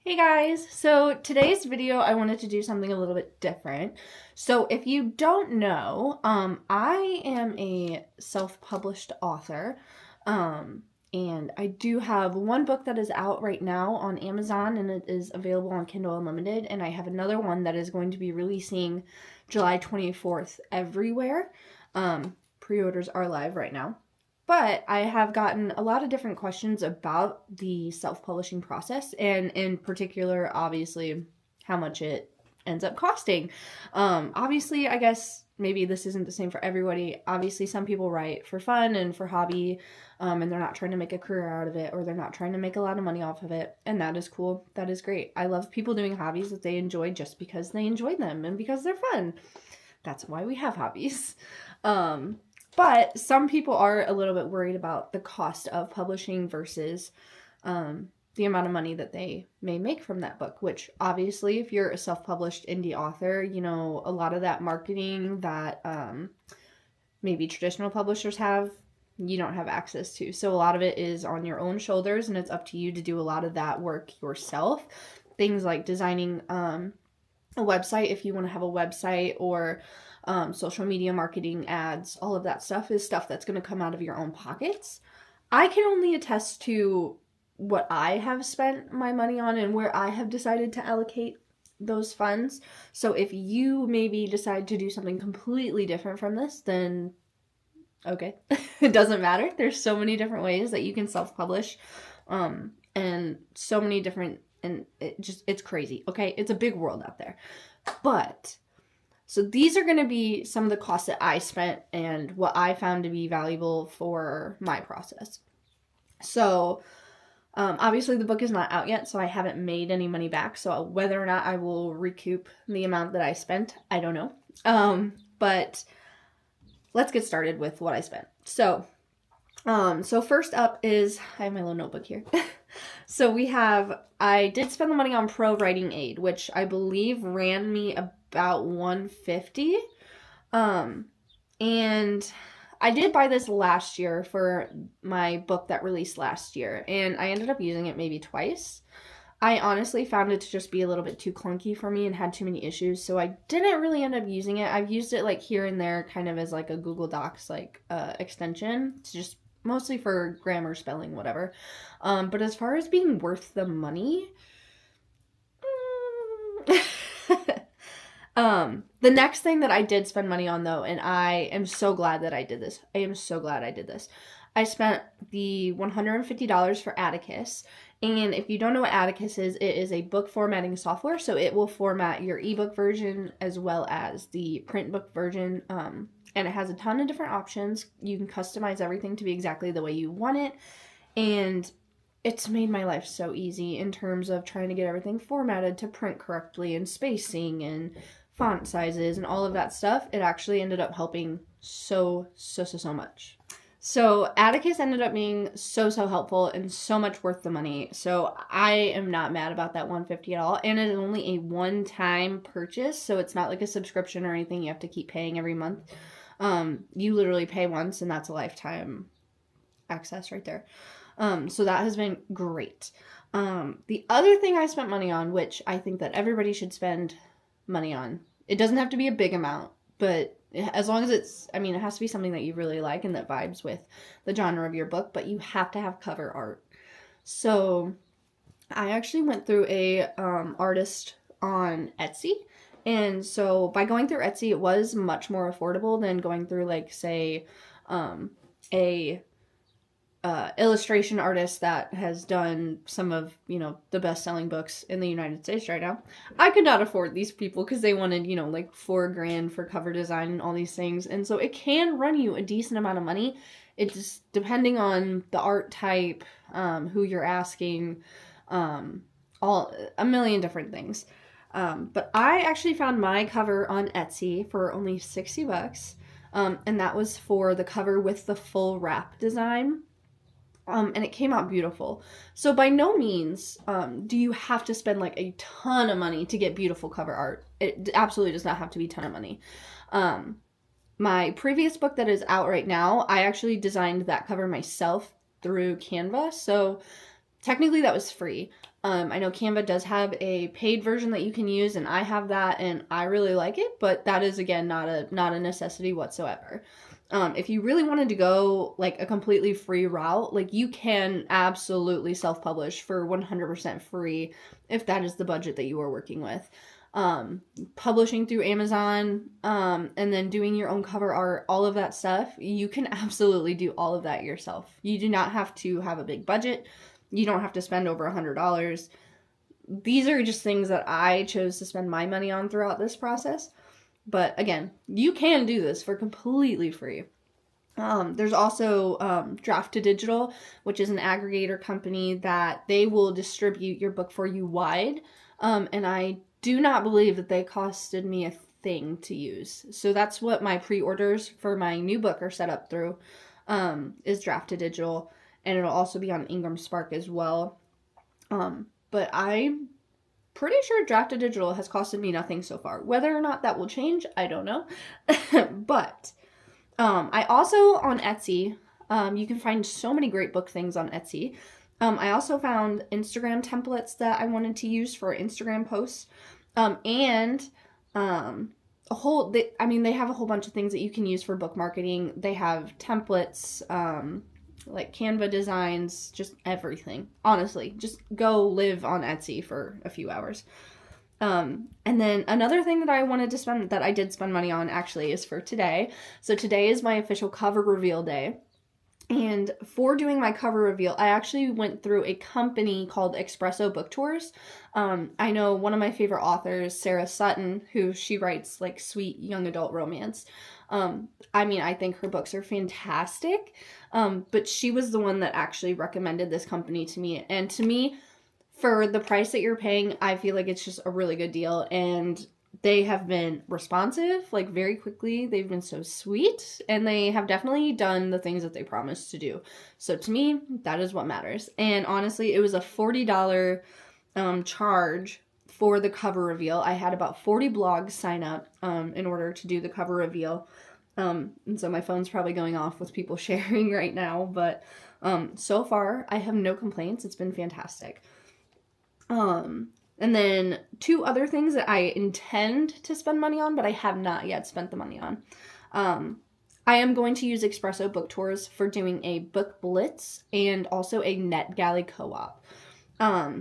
Hey guys, so today's video I wanted to do something a little bit different. So if you don't know, I am a self-published author, and I do have one book that is out right now on Amazon and it is available on Kindle Unlimited, and I have another one that is going to be releasing July 24th everywhere. Pre-orders are live right now. But I have gotten a lot of different questions about the self-publishing process, and in particular, obviously, how much it ends up costing. Obviously, I guess maybe this isn't the same for everybody. Obviously, some people write for fun and for hobby, and they're not trying to make a career out of it, or they're not trying to make a lot of money off of it, and that is cool. That is great. I love people doing hobbies that they enjoy just because they enjoy them and because they're fun. That's why we have hobbies. But some people are a little bit worried about the cost of publishing versus the amount of money that they may make from that book, which obviously if you're a self-published indie author, you know, a lot of that marketing that maybe traditional publishers have, you don't have access to. So a lot of it is on your own shoulders, and it's up to you to do a lot of that work yourself. Things like designing a website, if you want to have a website, or social media marketing, ads, all of that stuff is stuff that's going to come out of your own pockets. I can only attest to what I have spent my money on and where I have decided to allocate those funds. So if you maybe decide to do something completely different from this, then okay, it doesn't matter. There's so many different ways that you can self-publish, and so many different, and it's crazy, okay? It's a big world out there. But so these are going to be some of the costs that I spent and what I found to be valuable for my process. So obviously the book is not out yet, so I haven't made any money back. So whether or not I will recoup the amount that I spent, I don't know. But let's get started with what I spent. So first up is, I have my little notebook here. So I did spend the money on Pro Writing Aid, which I believe ran me about $150. And I did buy this last year for my book that released last year, and I ended up using it maybe twice. I honestly found it to just be a little bit too clunky for me and had too many issues, so I didn't really end up using it. I've used it like here and there kind of as like a Google Docs extension. It's just mostly for grammar, spelling, whatever. But as far as being worth the money, the next thing that I did spend money on though, and I am so glad that I did this. I spent the $150 for Atticus. And if you don't know what Atticus is, it is a book formatting software. So it will format your ebook version as well as the print book version. And it has a ton of different options. You can customize everything to be exactly the way you want it. And it's made my life so easy in terms of trying to get everything formatted to print correctly, and spacing and font sizes and all of that stuff. It actually ended up helping so much. So Atticus ended up being so helpful and so much worth the money. So I am not mad about that $150 at all. And it is only a one-time purchase, so it's not like a subscription or anything you have to keep paying every month. You literally pay once, and that's a lifetime access right there. So that has been great. The other thing I spent money on, which I think that everybody should spend money on, it doesn't have to be a big amount, but as long as it has to be something that you really like and that vibes with the genre of your book, but you have to have cover art. So I actually went through a artist on Etsy. And so by going through Etsy, it was much more affordable than going through, like, say, a illustration artist that has done some of, the best-selling books in the United States right now. I could not afford these people because they wanted, like $4,000 for cover design and all these things. And so it can run you a decent amount of money. It's just depending on the art type, who you're asking, a million different things. But I actually found my cover on Etsy for only $60. And that was for the cover with the full wrap design. And it came out beautiful. So by no means do you have to spend like a ton of money to get beautiful cover art. It absolutely does not have to be a ton of money. My previous book that is out right now, I actually designed that cover myself through Canva. So technically that was free. I know Canva does have a paid version that you can use, and I have that, and I really like it, but that is, again, not a necessity whatsoever. If you really wanted to go like a completely free route, like you can absolutely self-publish for 100% free if that is the budget that you are working with. Publishing through Amazon, and then doing your own cover art, all of that stuff, you can absolutely do all of that yourself. You do not have to have a big budget. You don't have to spend over $100. These are just things that I chose to spend my money on throughout this process. But again, you can do this for completely free. There's also Draft2Digital, which is an aggregator company that they will distribute your book for you wide. And I do not believe that they costed me a thing to use. So that's what my pre-orders for my new book are set up through, is Draft2Digital. And it'll also be on Ingram Spark as well. But I'm pretty sure Draft2Digital has costed me nothing so far. Whether or not that will change, I don't know. But I also, on Etsy, you can find so many great book things on Etsy. I also found Instagram templates that I wanted to use for Instagram posts. And they have a whole bunch of things that you can use for book marketing. They have templates, like Canva designs, just everything. Honestly, just go live on Etsy for a few hours. And then another thing that I did spend money on actually is for today. So today is my official cover reveal day. And for doing my cover reveal, I actually went through a company called Espresso Book Tours. I know one of my favorite authors, Sarah Sutton, who she writes like sweet young adult romance. I think her books are fantastic. But she was the one that actually recommended this company to me. And to me, for the price that you're paying, I feel like it's just a really good deal. And they have been responsive, like very quickly. They've been so sweet, and they have definitely done the things that they promised to do. So to me, that is what matters. And honestly, it was a $40 charge for the cover reveal. I had about 40 blogs sign up in order to do the cover reveal. And so my phone's probably going off with people sharing right now, but so far I have no complaints. It's been fantastic. And then two other things that I intend to spend money on, but I have not yet spent the money on. I am going to use Espresso Book Tours for doing a book blitz and also a NetGalley co-op.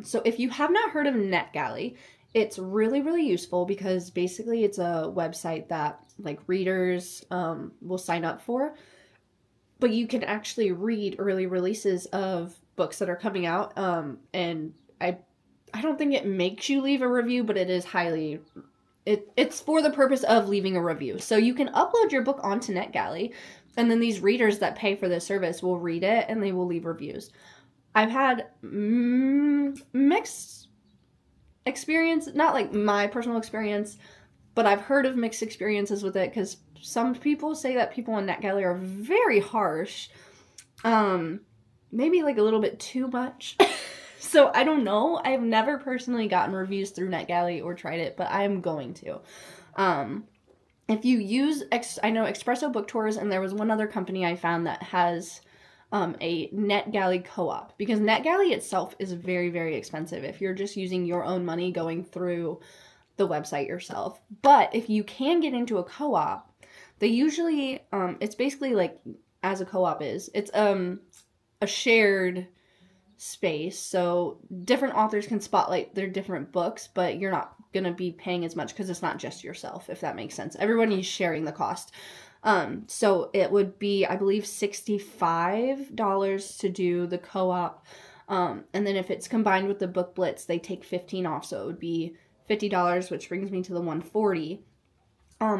So if you have not heard of NetGalley, it's really, really useful because basically it's a website that like readers will sign up for, but you can actually read early releases of books that are coming out. And I don't think it makes you leave a review, but it is it's for the purpose of leaving a review. So you can upload your book onto NetGalley, and then these readers that pay for this service will read it and they will leave reviews. I've had mixed experience, not like my personal experience, but I've heard of mixed experiences with it because some people say that people on NetGalley are very harsh. Maybe like a little bit too much. So I don't know. I've never personally gotten reviews through NetGalley or tried it, but I'm going to. If you use, I know Espresso Book Tours, and there was one other company I found that has a NetGalley co-op, because NetGalley itself is very, very expensive if you're just using your own money going through the website yourself. But if you can get into a co-op, they usually, it's basically like, as a co-op is, it's a shared space, so different authors can spotlight their different books, but you're not going to be paying as much because it's not just yourself, if that makes sense. Everybody's sharing the cost. So it would be, I believe, $65 to do the co-op, and then if it's combined with the book blitz, they take 15 off, so it would be $50, which brings me to the $140.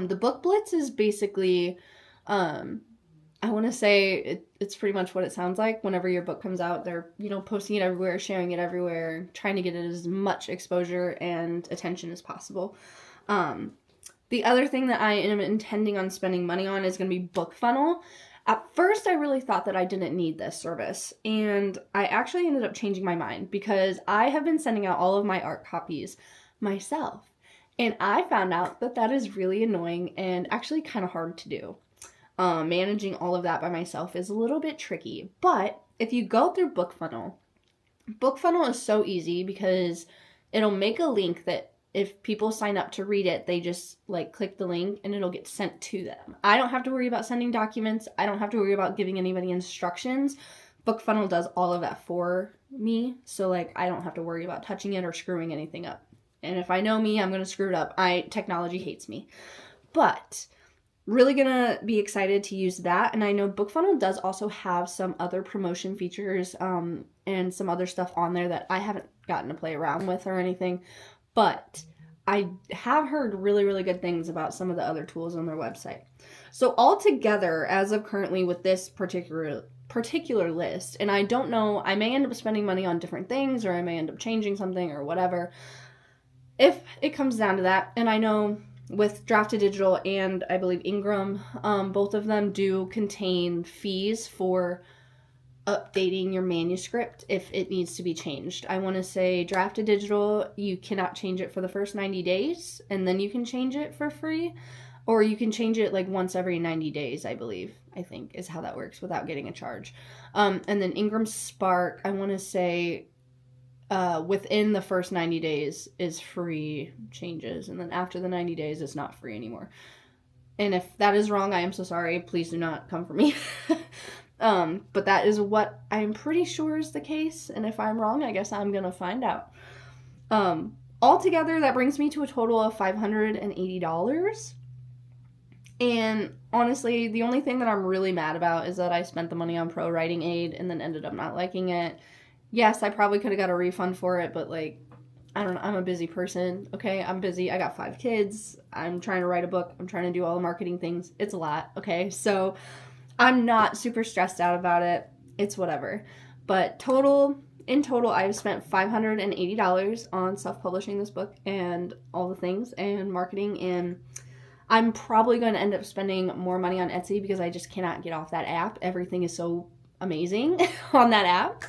The book blitz is basically, I want to say it's pretty much what it sounds like. Whenever your book comes out, they're, posting it everywhere, sharing it everywhere, trying to get it as much exposure and attention as possible. The other thing that I am intending on spending money on is going to be BookFunnel. At first, I really thought that I didn't need this service, and I actually ended up changing my mind because I have been sending out all of my art copies myself, and I found out that that is really annoying and actually kind of hard to do. Managing all of that by myself is a little bit tricky, but if you go through BookFunnel, BookFunnel is so easy because it'll make a link that if people sign up to read it, they just like click the link and it'll get sent to them. I don't have to worry about sending documents. I don't have to worry about giving anybody instructions. BookFunnel does all of that for me. So like I don't have to worry about touching it or screwing anything up. And if I know me, I'm going to screw it up. Technology hates me. But really going to be excited to use that. And I know BookFunnel does also have some other promotion features and some other stuff on there that I haven't gotten to play around with or anything. But I have heard really, really good things about some of the other tools on their website. So altogether, as of currently with this particular list, and I don't know, I may end up spending money on different things or I may end up changing something or whatever. If it comes down to that, and I know with Drafted Digital and I believe Ingram, both of them do contain fees for updating your manuscript if it needs to be changed. I want to say Drafted Digital, you cannot change it for the first 90 days and then you can change it for free, or you can change it like once every 90 days, I think is how that works without getting a charge. And then Ingram Spark, I want to say within the first 90 days is free changes, and then after the 90 days it's not free anymore. And if that is wrong, I am so sorry. Please do not come for me. But that is what I'm pretty sure is the case, and if I'm wrong, I guess I'm gonna find out. Altogether, that brings me to a total of $580. And honestly, the only thing that I'm really mad about is that I spent the money on Pro Writing Aid and then ended up not liking it. Yes, I probably could have got a refund for it, but like, I don't know, I'm a busy person, okay? I'm busy. I got 5 kids. I'm trying to write a book. I'm trying to do all the marketing things. It's a lot, okay? So I'm not super stressed out about it. It's whatever. But in total, I've spent $580 on self-publishing this book and all the things and marketing, and I'm probably going to end up spending more money on Etsy because I just cannot get off that app. Everything is so amazing on that app.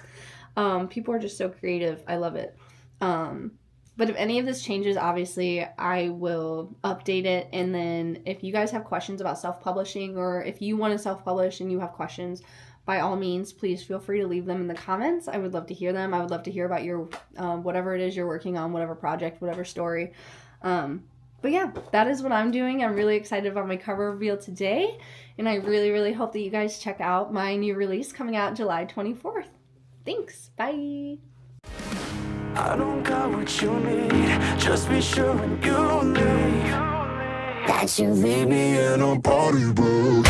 People are just so creative. I love it. But if any of this changes, obviously, I will update it. And then if you guys have questions about self-publishing, or if you want to self-publish and you have questions, by all means, please feel free to leave them in the comments. I would love to hear them. I would love to hear about your, whatever it is you're working on, whatever project, whatever story. But yeah, that is what I'm doing. I'm really excited about my cover reveal today. And I really, really hope that you guys check out my new release coming out July 24th. Thanks. Bye. I don't got what you need. Just be sure when you leave that you leave me in a body bag.